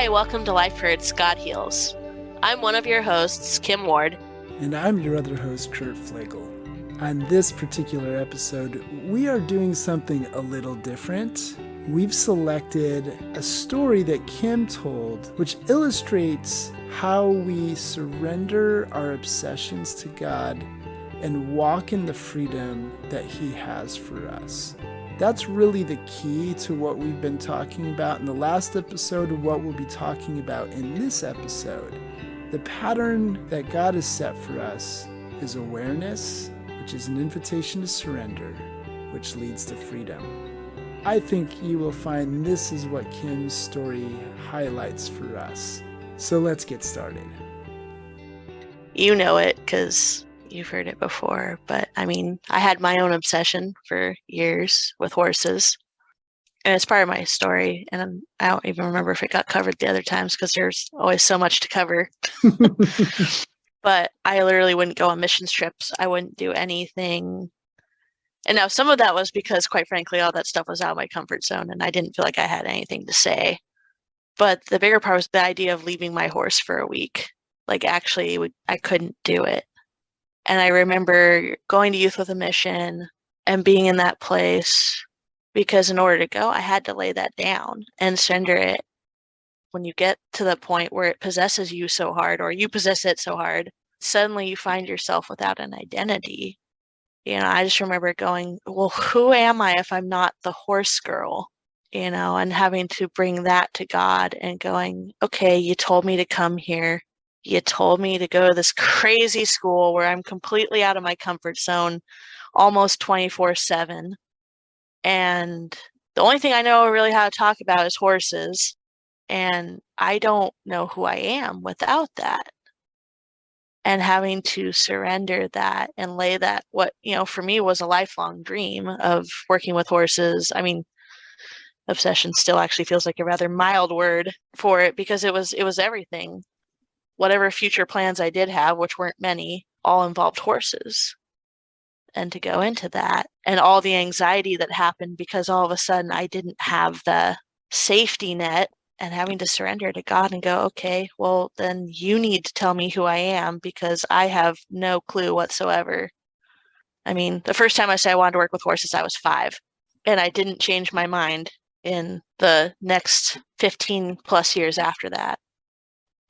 Hi, welcome to Life Hurts, God Heals. I'm one of your hosts, Kim Ward. And I'm your other host, Pflegl. On this particular episode, we are doing something a little different. We've selected a story that Kim told, which illustrates how we surrender our obsessions to God and walk in the freedom that He has for us. That's really the key to what we've been talking about in the last episode and what we'll be talking about in this episode. The pattern that God has set for us is awareness, which is an invitation to surrender, which leads to freedom. I think you will find this is what Kim's story highlights for us. So let's get started. You know it because you've heard it before, but I had my own obsession for years with horses. And it's part of my story, and I don't even remember if it got covered the other times because there's always so much to cover. But I literally wouldn't go on mission trips. I wouldn't do anything. And now some of that was because, quite frankly, all that stuff was out of my comfort zone, and I didn't feel like I had anything to say. But the bigger part was the idea of leaving my horse for a week. I couldn't do it. And I remember going to Youth with a Mission and being in that place because in order to go, I had to lay that down and surrender it. When you get to the point where it possesses you so hard, or you possess it so hard, suddenly you find yourself without an identity. I just remember going, well, who am I if I'm not the horse girl? And having to bring that to God and going, okay, you told me to come here. You told me to go to this crazy school where I'm completely out of my comfort zone, almost 24/7. And the only thing I know really how to talk about is horses. And I don't know who I am without that. And having to surrender that and lay that, what, for me was a lifelong dream of working with horses. Obsession still actually feels like a rather mild word for it because it was everything. Whatever future plans I did have, which weren't many, all involved horses. And to go into that and all the anxiety that happened because all of a sudden I didn't have the safety net, and having to surrender to God and go, okay, well, then you need to tell me who I am because I have no clue whatsoever. The first time I said I wanted to work with horses, I was 5, and I didn't change my mind in the next 15 plus years after that.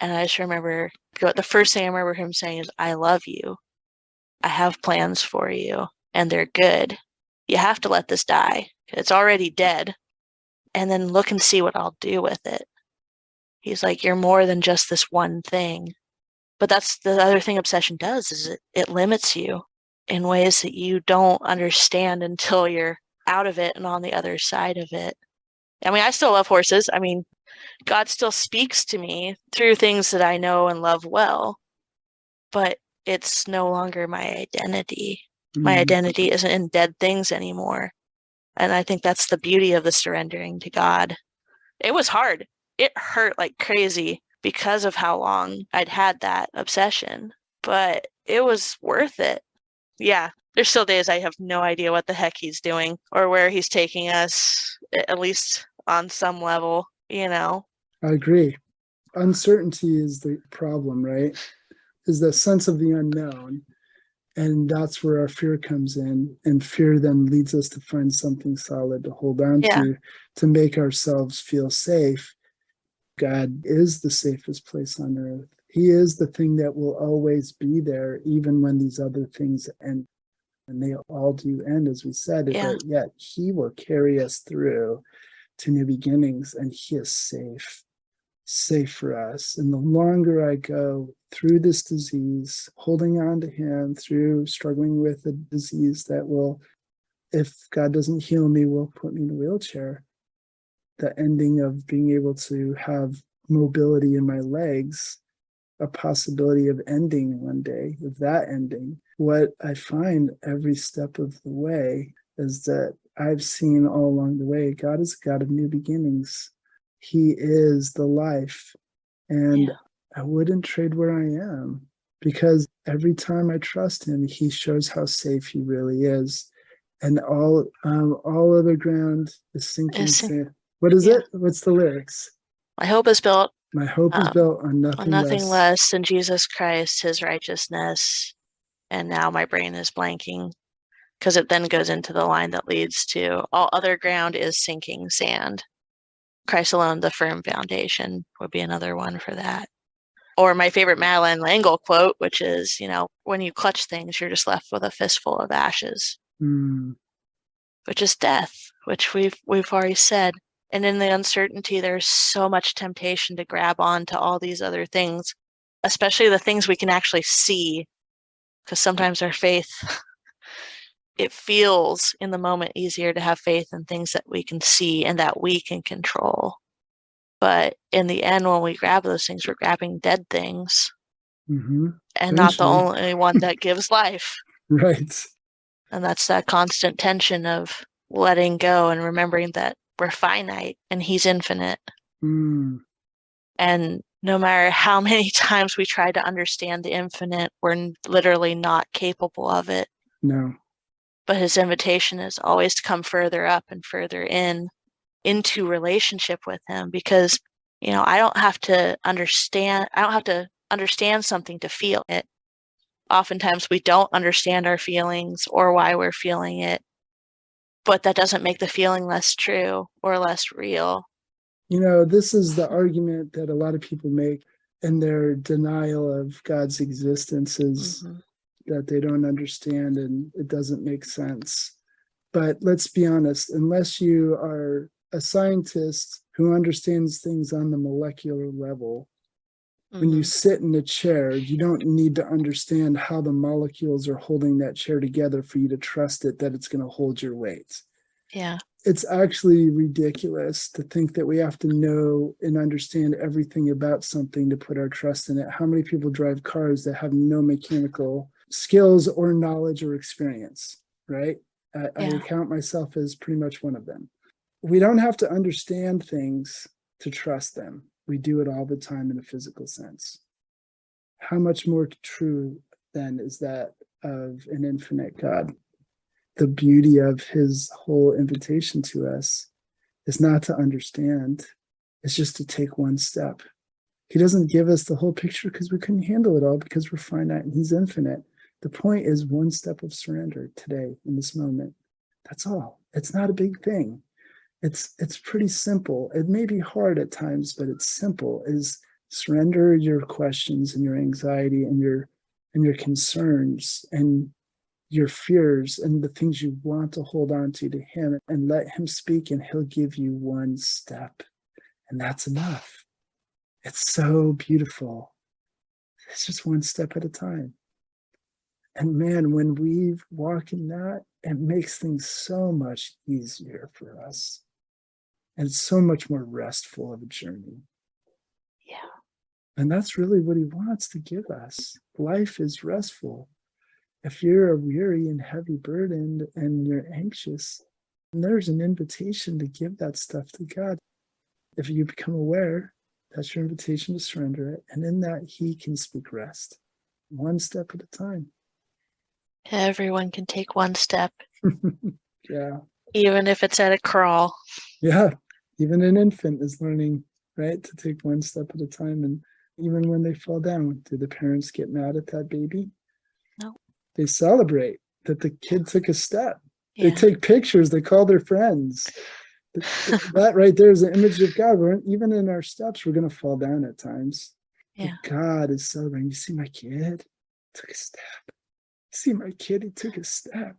And I just remember, the first thing I remember him saying is, I love you. I have plans for you, and they're good. You have to let this die. It's already dead. And then look and see what I'll do with it. He's like, you're more than just this one thing. But that's the other thing obsession does, is it limits you in ways that you don't understand until you're out of it and on the other side of it. I still love horses. God still speaks to me through things that I know and love well, but it's no longer my identity. Mm-hmm. My identity isn't in dead things anymore. And I think that's the beauty of the surrendering to God. It was hard. It hurt like crazy because of how long I'd had that obsession, but it was worth it. Yeah, there's still days I have no idea what the heck he's doing or where he's taking us, at least on some level, I agree. Uncertainty is the problem, right? Is the sense of the unknown. And that's where our fear comes in. And fear then leads us to find something solid to hold on to make ourselves feel safe. God is the safest place on earth. He is the thing that will always be there, even when these other things end. And they all do end, as we said, but yet He will carry us through to new beginnings, and He is safe for us. And the longer I go through this disease, holding on to Him, through struggling with a disease that will, if God doesn't heal me, will put me in a wheelchair, the ending of being able to have mobility in my legs, a possibility of ending one day, of that ending. What I find every step of the way is that I've seen all along the way, God is a God of new beginnings. He is the life. And I wouldn't trade where I am, because every time I trust Him, He shows how safe He really is. And all other ground is sinking sand. What is it? What's the lyrics? My hope is built My hope is um, built on on nothing nothing less. less than Jesus Christ, his righteousness. And now my brain is blanking because it then goes into the line that leads to all other ground is sinking sand. Christ alone, the firm foundation, would be another one for that. Or my favorite Madeline L'Engle quote, which is, when you clutch things, you're just left with a fistful of ashes, Mm, which is death, which we've already said. And in the uncertainty, there's so much temptation to grab on to all these other things, especially the things we can actually see, because sometimes our faith, it feels in the moment easier to have faith in things that we can see and that we can control. But in the end, when we grab those things, we're grabbing dead things hmm and not the Eventually, only one that gives life. right. And that's that constant tension of letting go and remembering that we're finite and he's infinite. Mm, And no matter how many times we try to understand the infinite, we're literally not capable of it. no. But his invitation is always to come further up and further into relationship with him because, I don't have to understand something to feel it. Oftentimes we don't understand our feelings or why we're feeling it, but that doesn't make the feeling less true or less real. This is the argument that a lot of people make in their denial of God's existence is Mm-hmm. that they don't understand and it doesn't make sense. But let's be honest, unless you are a scientist who understands things on the molecular level, when you Mm-hmm. sit in a chair, you don't need to understand how the molecules are holding that chair together for you to trust it that it's going to hold your weight. Yeah. It's actually ridiculous to think that we have to know and understand everything about something to put our trust in it. How many people drive cars that have no mechanical skills or knowledge or experience, right? I Yeah. count myself as pretty much one of them. We don't have to understand things to trust them. We do it all the time in a physical sense. How much more true then is that of an infinite God? The beauty of his whole invitation to us is not to understand, it's just to take one step. He doesn't give us the whole picture because we couldn't handle it all because we're finite and he's infinite. The point is one step of surrender today in this moment. That's all. It's not a big thing. It's pretty simple. It may be hard at times, but it's simple. Is surrender your questions and your anxiety and your concerns and your fears and the things you want to hold on to him and let him speak and he'll give you one step and that's enough. It's so beautiful. It's just one step at a time. And man, when we walk in that, it makes things so much easier for us and it's so much more restful of a journey. Yeah. And that's really what he wants to give us. Life is restful. If you're weary and heavy burdened and you're anxious, there's an invitation to give that stuff to God. If you become aware, that's your invitation to surrender it. And in that, he can speak rest, one step at a time. Everyone can take one step, Yeah. even if it's at a crawl. Yeah. Even an infant is learning, right, to take one step at a time. And even when they fall down, do the parents get mad at that baby? No. They celebrate that the kid took a step. They Yeah. take pictures, they call their friends. That right there is an image of God. Even in our steps, we're going to fall down at times. Yeah. But God is celebrating. You see my kid took a step. You see my kid, he took a step.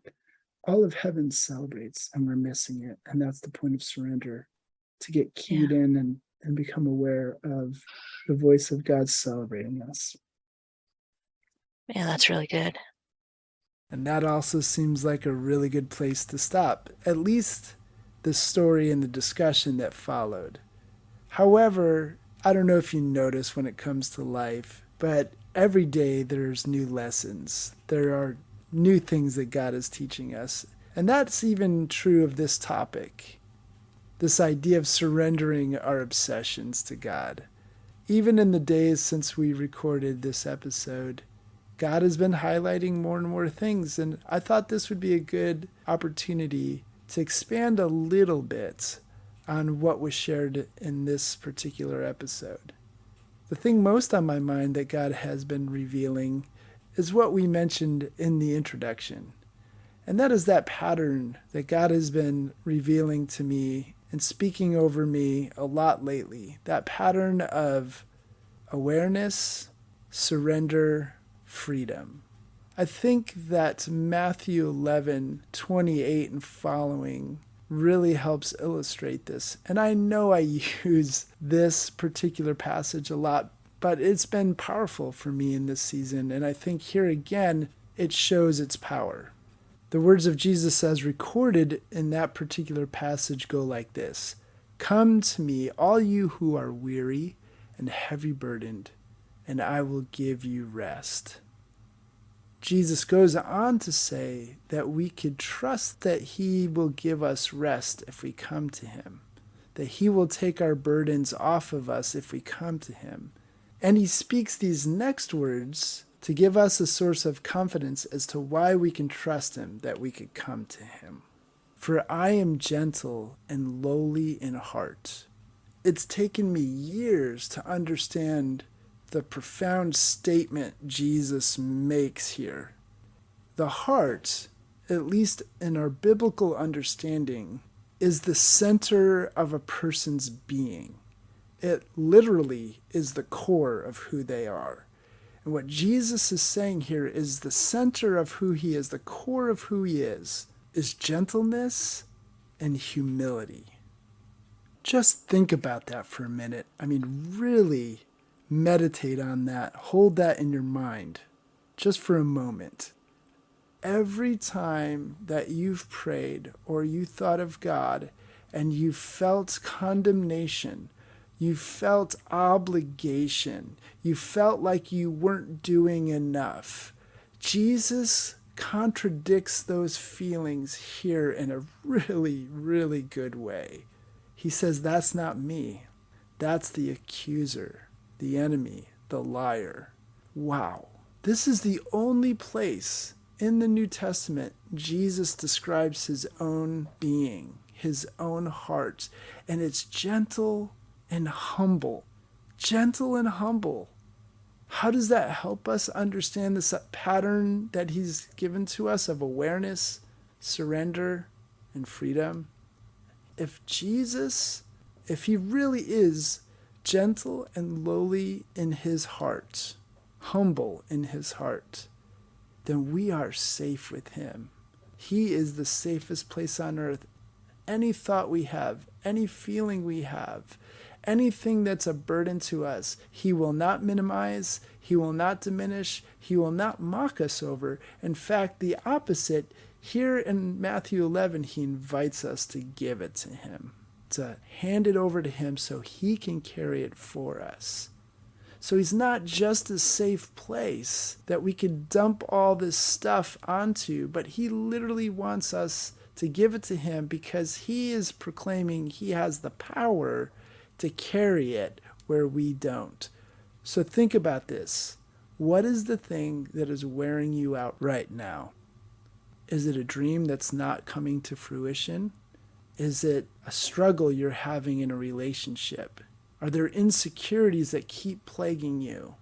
All of heaven celebrates and we're missing it. And that's the point of surrender, to get keyed Yeah. in and become aware of the voice of God celebrating us. Yeah, that's really good. And that also seems like a really good place to stop, at least the story and the discussion that followed. However, I don't know if you notice when it comes to life, but every day there's new lessons. There are new things that God is teaching us. And that's even true of this topic, this idea of surrendering our obsessions to God. Even in the days since we recorded this episode, God has been highlighting more and more things, and I thought this would be a good opportunity to expand a little bit on what was shared in this particular episode. The thing most on my mind that God has been revealing is what we mentioned in the introduction. And that is that pattern that God has been revealing to me and speaking over me a lot lately. That pattern of awareness, surrender, freedom. I think that Matthew 11:28 and following really helps illustrate this. And I know I use this particular passage a lot, but it's been powerful for me in this season. And I think here again, it shows its power. The words of Jesus as recorded in that particular passage go like this: "Come to me, all you who are weary and heavy burdened, and I will give you rest." Jesus goes on to say that we could trust that he will give us rest if we come to him, that he will take our burdens off of us if we come to him. And he speaks these next words to give us a source of confidence as to why we can trust him, that we could come to him. "For I am gentle and lowly in heart." It's taken me years to understand the profound statement Jesus makes here. The heart, at least in our biblical understanding, is the center of a person's being. It literally is the core of who they are. And what Jesus is saying here is the center of who he is, the core of who he is gentleness and humility. Just think about that for a minute. I mean, really meditate on that. Hold that in your mind just for a moment. Every time that you've prayed or you thought of God and you felt condemnation, you felt obligation, you felt like you weren't doing enough, Jesus contradicts those feelings here in a really, really good way. He says, that's not me. That's the accuser, the enemy, the liar. Wow. This is the only place in the New Testament Jesus describes his own being, his own heart, and it's gentle and humble. Gentle and humble. How does that help us understand this pattern that he's given to us of awareness, surrender, and freedom? If Jesus, if he really is gentle and lowly in his heart, humble in his heart, then we are safe with him. He is the safest place on earth. Any thought we have, any feeling we have, anything that's a burden to us, he will not minimize, he will not diminish, he will not mock us over. In fact, the opposite, here in Matthew 11, he invites us to give it to him, to hand it over to him so he can carry it for us. So he's not just a safe place that we could dump all this stuff onto, but he literally wants us to give it to him because he is proclaiming he has the power to carry it where we don't. So think about this. What is the thing that is wearing you out right now? Is it a dream that's not coming to fruition? Is it a struggle you're having in a relationship? Are there insecurities that keep plaguing you?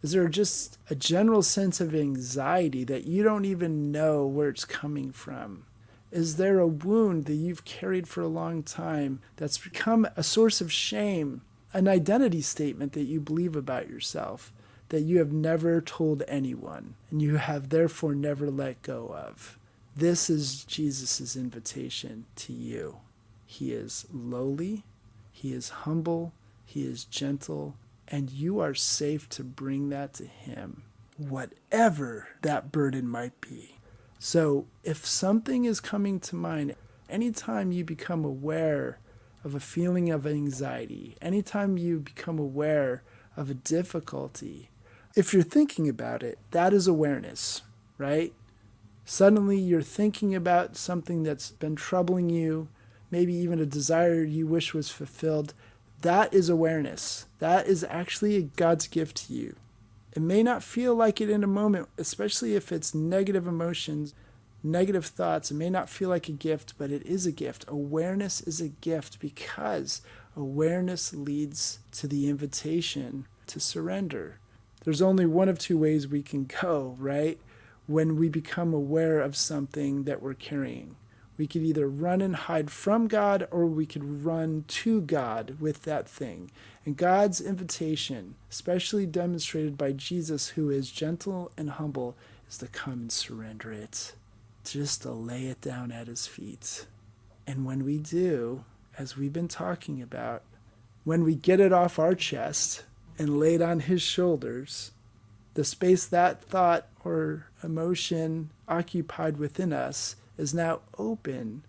Is there just a general sense of anxiety that you don't even know where it's coming from? Is there a wound that you've carried for a long time that's become a source of shame, an identity statement that you believe about yourself that you have never told anyone and you have therefore never let go of? This is Jesus' invitation to you. He is lowly, he is humble, he is gentle, and you are safe to bring that to him, whatever that burden might be. So if something is coming to mind, anytime you become aware of a feeling of anxiety, anytime you become aware of a difficulty, if you're thinking about it, that is awareness, right? Suddenly you're thinking about something that's been troubling you, maybe even a desire you wish was fulfilled. That is awareness. That is actually God's gift to you. It may not feel like it in a moment, especially if it's negative emotions, negative thoughts. It may not feel like a gift, but it is a gift. Awareness is a gift because awareness leads to the invitation to surrender. There's only one of two ways we can go, right? When we become aware of something that we're carrying. We could either run and hide from God, or we could run to God with that thing. And God's invitation, especially demonstrated by Jesus, who is gentle and humble, is to come and surrender it. Just to lay it down at his feet. And when we do, as we've been talking about, when we get it off our chest and lay it on his shoulders, the space that thought or emotion occupied within us is now open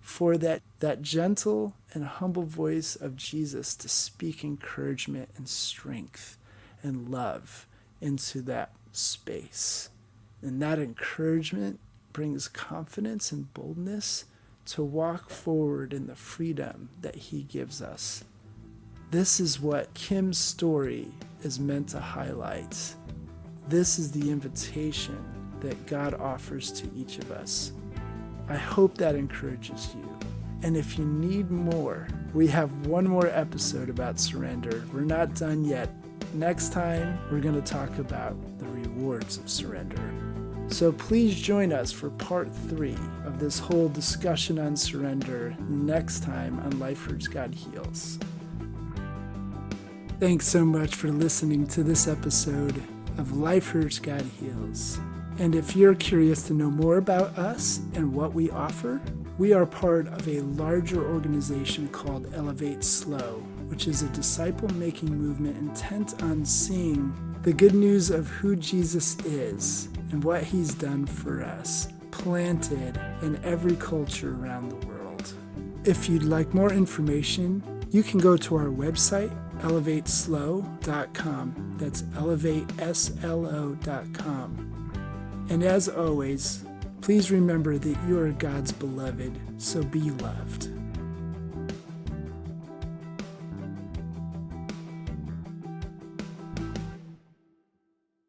for that gentle and humble voice of Jesus to speak encouragement and strength and love into that space. And that encouragement brings confidence and boldness to walk forward in the freedom that he gives us. This is what Kim's story is meant to highlight. This is the invitation that God offers to each of us. I hope that encourages you. And if you need more, we have one more episode about surrender. We're not done yet. Next time, we're going to talk about the rewards of surrender. So please join us for part 3 of this whole discussion on surrender next time on Life Hurts, God Heals. Thanks so much for listening to this episode of Life Hurts, God Heals. And if you're curious to know more about us and what we offer, we are part of a larger organization called Elevate Slow, which is a disciple-making movement intent on seeing the good news of who Jesus is and what he's done for us, planted in every culture around the world. If you'd like more information, you can go to our website, elevateslow.com. That's elevateslo.com. And as always, please remember that you are God's beloved, so be loved.